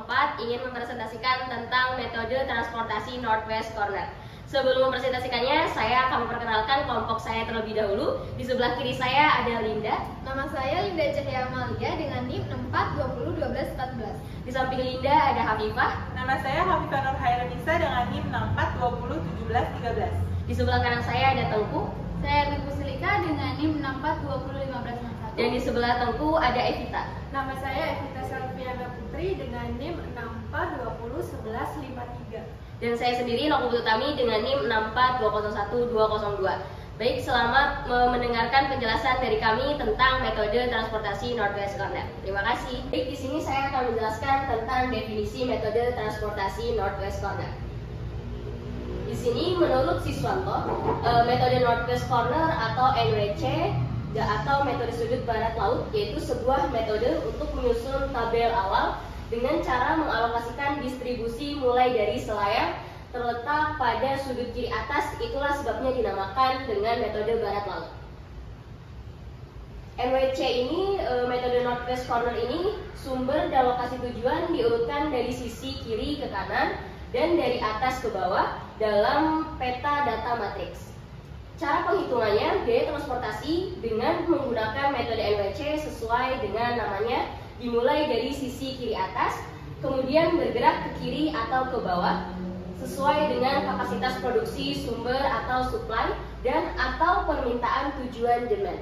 keempat ingin mempresentasikan tentang metode transportasi Northwest Corner. Sebelum mempresentasikannya, saya akan memperkenalkan kelompok saya terlebih dahulu. Di sebelah kiri saya ada Linda. Nama saya Linda Cahya Amalia dengan NIM 64201214. Di samping Linda ada Hafifah. Nama saya Hafifah Nur Hairunisa dengan NIM 64201713. Di sebelah kanan saya ada Tengku. Saya Tengku Silika dengan NIM 64201561. Dan di sebelah Tengku ada Evita. Nama saya Evita Selviana Putri dengan NIM 64201153. Dan saya sendiri Nokubut Utami dengan NIM 64201-202. Baik, selamat mendengarkan penjelasan dari kami tentang metode transportasi Northwest Corner. Terima kasih. Baik, di sini saya akan menjelaskan tentang definisi metode transportasi Northwest Corner. Di sini menurut Siswanto, metode Northwest Corner atau NWC atau metode sudut barat laut yaitu sebuah metode untuk menyusun tabel awal dengan cara mengalokasikan distribusi mulai dari selayar terletak pada sudut kiri atas. Itulah sebabnya dinamakan dengan metode barat laut. NWC ini, metode Northwest Corner ini, sumber dan lokasi tujuan diurutkan dari sisi kiri ke kanan dan dari atas ke bawah dalam peta data matriks. Cara penghitungannya, biaya transportasi dengan menggunakan metode NWC sesuai dengan namanya, dimulai dari sisi kiri atas, kemudian bergerak ke kiri atau ke bawah, sesuai dengan kapasitas produksi sumber atau supply dan atau permintaan tujuan demand.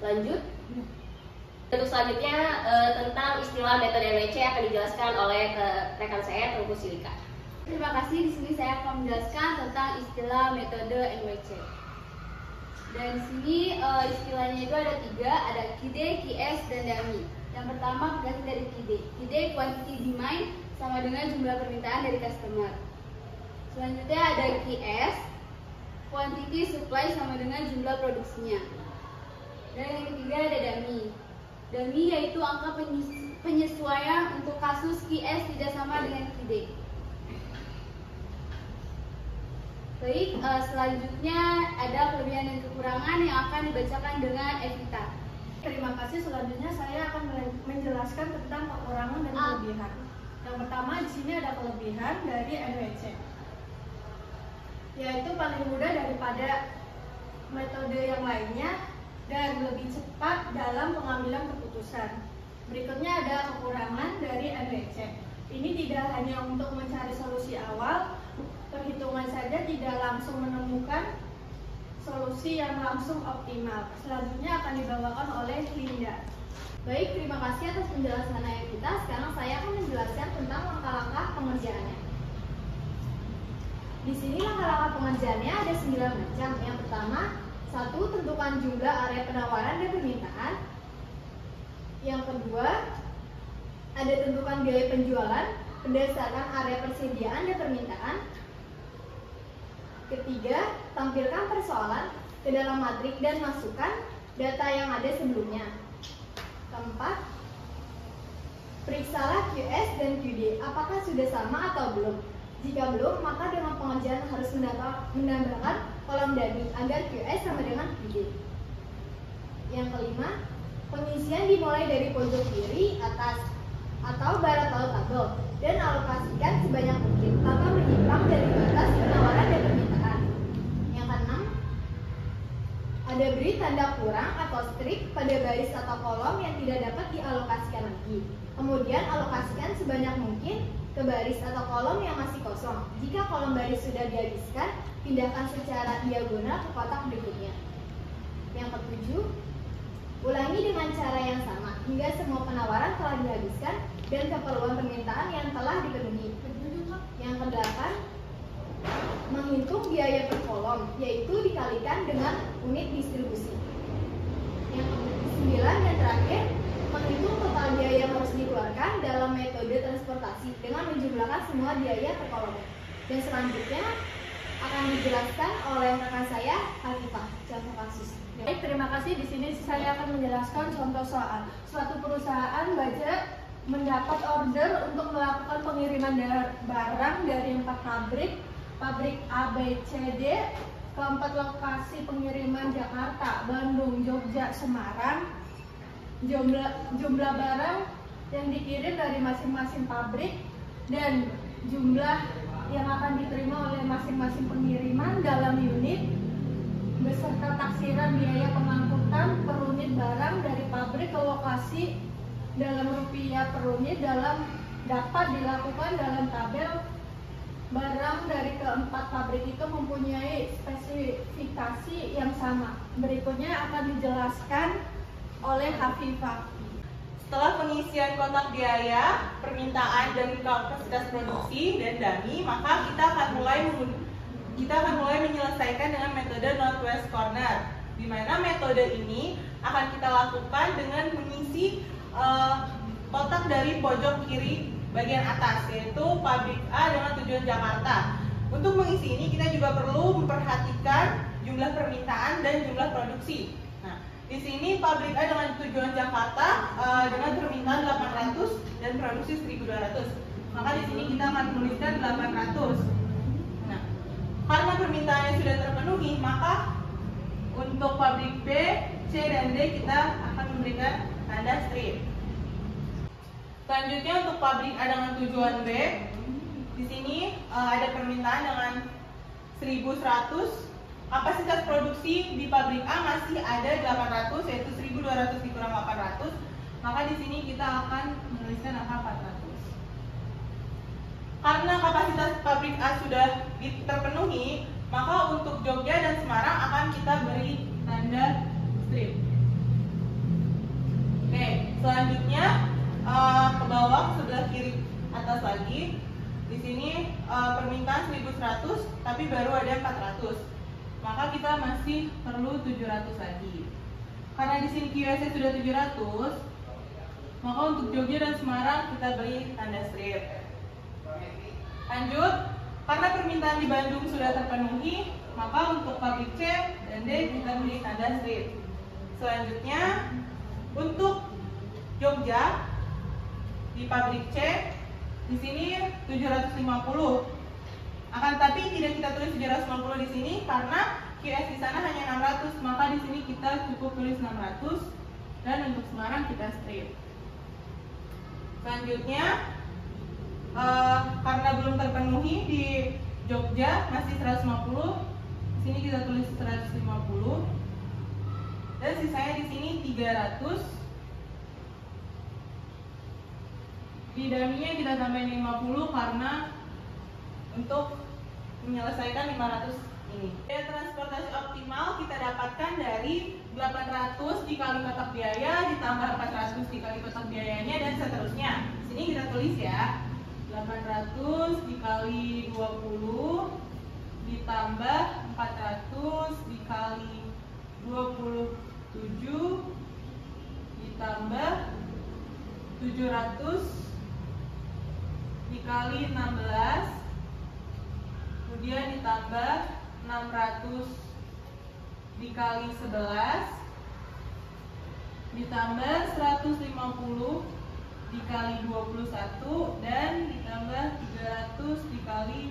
Lanjut. Untuk selanjutnya tentang istilah metode NWC akan dijelaskan oleh rekan saya, Tengku Silika. Terima kasih. Di sini saya akan menjelaskan tentang istilah metode NWC. Dan di sini istilahnya itu ada tiga, ada KIDE, QS, dan DAMI. Yang pertama berasal dari KIDE. KIDE quantity demand sama dengan jumlah permintaan dari customer. Selanjutnya ada QS, quantity supply sama dengan jumlah produksinya. Dan yang ketiga ada DAMI. DAMI yaitu angka penyesuaian untuk kasus QS tidak sama dengan KIDE. Baik, selanjutnya ada kelebihan dan kekurangan yang akan dibacakan dengan Evita. Terima kasih. Selanjutnya saya akan menjelaskan tentang kekurangan dan kelebihan. Yang pertama di sini ada kelebihan dari NWC, yaitu paling mudah daripada metode yang lainnya dan lebih cepat dalam pengambilan keputusan. Berikutnya ada kekurangan dari NWC. Ini tidak hanya untuk mencari solusi awal, perhitungan saja tidak langsung menemukan solusi yang langsung optimal. Selanjutnya akan dibawakan oleh Linda. Baik, terima kasih atas penjelasannya kita. Sekarang saya akan menjelaskan tentang langkah-langkah pengerjaannya. Di sini langkah-langkah pengerjaannya ada 9 macam. Yang pertama, 1. Tentukan jumlah area penawaran dan permintaan. Yang kedua, ada tentukan biaya penjualan berdasarkan area persediaan dan permintaan. Ketiga, tampilkan persoalan ke dalam matrik dan masukkan data yang ada sebelumnya. Keempat, periksalah QS dan QD, apakah sudah sama atau belum. Jika belum, maka dengan pengerjaan harus menambahkan kolom dummy agar QS sama dengan QD. Yang kelima, pengisian dimulai dari pojok kiri atas atau barat laut tabel dan alokasikan sebanyak mungkin tanpa menyimpang dari batas penawaran dan permintaan. Yang keenam, ada beri tanda kurang atau strip pada baris atau kolom yang tidak dapat dialokasikan lagi. Kemudian alokasikan sebanyak mungkin ke baris atau kolom yang masih kosong. Jika kolom baris sudah dihabiskan, pindahkan secara diagonal ke kotak berikutnya. Yang ketujuh, ulangi dengan cara yang sama hingga semua penawaran telah dihabiskan dan keperluan permintaan yang telah dipenuhi. Yang kedelapan, menghitung biaya per kolom, yaitu dikalikan dengan unit distribusi. Yang kesembilan dan terakhir, menghitung total biaya yang harus dikeluarkan dalam metode transportasi dengan menjumlahkan semua biaya per kolom. Dan selanjutnya akan dijelaskan oleh rekan saya, Hafifah, contoh kasus. Baik, terima kasih. Di sini saya akan menjelaskan contoh soal. Suatu perusahaan baja mendapat order untuk melakukan pengiriman barang dari 4 pabrik A, B, C, D ke 4 lokasi pengiriman Jakarta, Bandung, Jogja, Semarang. Jumlah barang yang dikirim dari masing-masing pabrik dan jumlah yang akan diterima oleh masing-masing pengiriman dalam unit beserta taksiran biaya pengangkutan per unit barang dari pabrik ke lokasi dalam rupiah per unit dapat dilakukan dalam tabel. Barang dari keempat pabrik itu mempunyai spesifikasi yang sama. Berikutnya akan dijelaskan oleh Hafifah. Setelah pengisian kotak biaya, permintaan dan kapasitas produksi dan dummy, maka kita akan mulai menyelesaikan dengan metode Northwest Corner, di mana metode ini akan kita lakukan dengan mengisi kotak dari pojok kiri bagian atas, yaitu pabrik A dengan tujuan Jakarta. Untuk mengisi ini kita juga perlu memperhatikan jumlah permintaan dan jumlah produksi. Nah, di sini pabrik A dengan tujuan Jakarta dengan permintaan 800 dan produksi 1.200. Maka di sini kita akan tuliskan 800. Nah, karena permintaannya sudah terpenuhi, maka untuk pabrik B, C, dan D kita akan memberikan tanda strip. Selanjutnya untuk pabrik A dengan tujuan B, di sini ada permintaan dengan 1.100. Kapasitas produksi di pabrik A masih ada 800, yaitu 1.200 dikurang 800. Maka di sini kita akan menuliskan angka 400. Karena kapasitas pabrik A sudah terpenuhi, maka untuk Jogja dan Semarang akan kita beri tanda strip. Oke, selanjutnya ke bawah sebelah kiri atas lagi. Di sini permintaan 1.100 tapi baru ada 400. Maka kita masih perlu 700 lagi. Karena di sini QS sudah 700, maka untuk Jogja dan Semarang kita beri tanda strip. Lanjut, karena permintaan di Bandung sudah terpenuhi, maka untuk pabrik C dan D kita beri tanda strip. Selanjutnya, untuk Jogja di pabrik C, di sini 750. Akan tapi tidak kita tulis 750 di sini karena QS di sana hanya 600, maka di sini kita cukup tulis 600 dan untuk Semarang kita strip. Selanjutnya, karena belum terpenuhi di Jogja masih 150, di sini kita tulis 150 dan sisanya di sini 300. Di dummy-nya kita tambahin 50 karena untuk menyelesaikan 500 ini. Biaya transportasi optimal kita dapatkan dari 800 dikali kotak biaya ditambah 400 dikali kotak biayanya dan seterusnya. Di sini kita tulis ya, 800 dikali 20 ditambah 400 dikali 27 ditambah 700 dikali 16, kemudian ditambah 600 dikali 11, ditambah 150 dikali 21, dan ditambah 300 dikali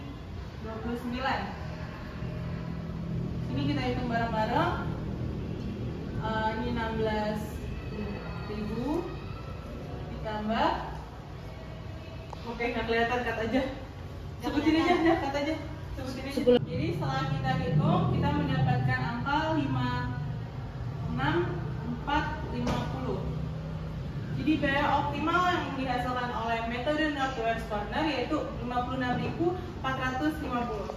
29. Sini kita hitung bareng-bareng. Ini 16.000 ditambah, oke, nggak kelihatan, cut aja. Sebutin aja, cut aja. Sebutin aja. Jadi setelah kita hitung, kita mendapatkan angka 56.450. Jadi biaya optimal yang dihasilkan oleh metode Northwest Corner yaitu 56.450.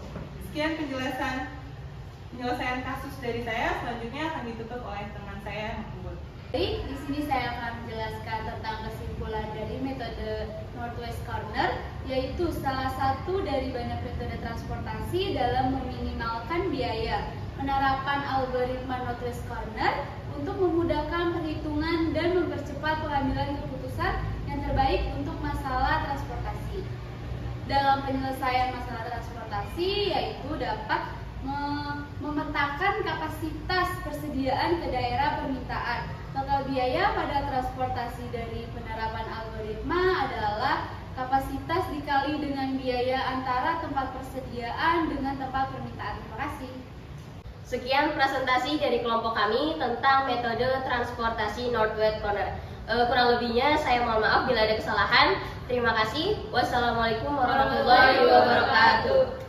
Sekian penyelesaian kasus dari saya. Selanjutnya akan ditutup oleh teman saya, Mahmud. Jadi di sini saya akan menjelaskan tentang kesimpulan dari metode Northwest Corner, yaitu salah satu dari banyak metode transportasi dalam meminimalkan biaya. Penerapan algoritma Northwest Corner untuk memudahkan perhitungan dan mempercepat pengambilan keputusan yang terbaik untuk masalah transportasi. Dalam penyelesaian masalah transportasi, yaitu dapat memetakan kapasitas persediaan ke daerah permintaan. Total biaya pada transportasi dari penerapan algoritma adalah kapasitas dikali dengan biaya antara tempat persediaan dengan tempat permintaan. Terima kasih. Sekian presentasi dari kelompok kami tentang metode transportasi Northwest Corner. Kurang lebihnya saya mohon maaf bila ada kesalahan. Terima kasih. Wassalamualaikum warahmatullahi wabarakatuh.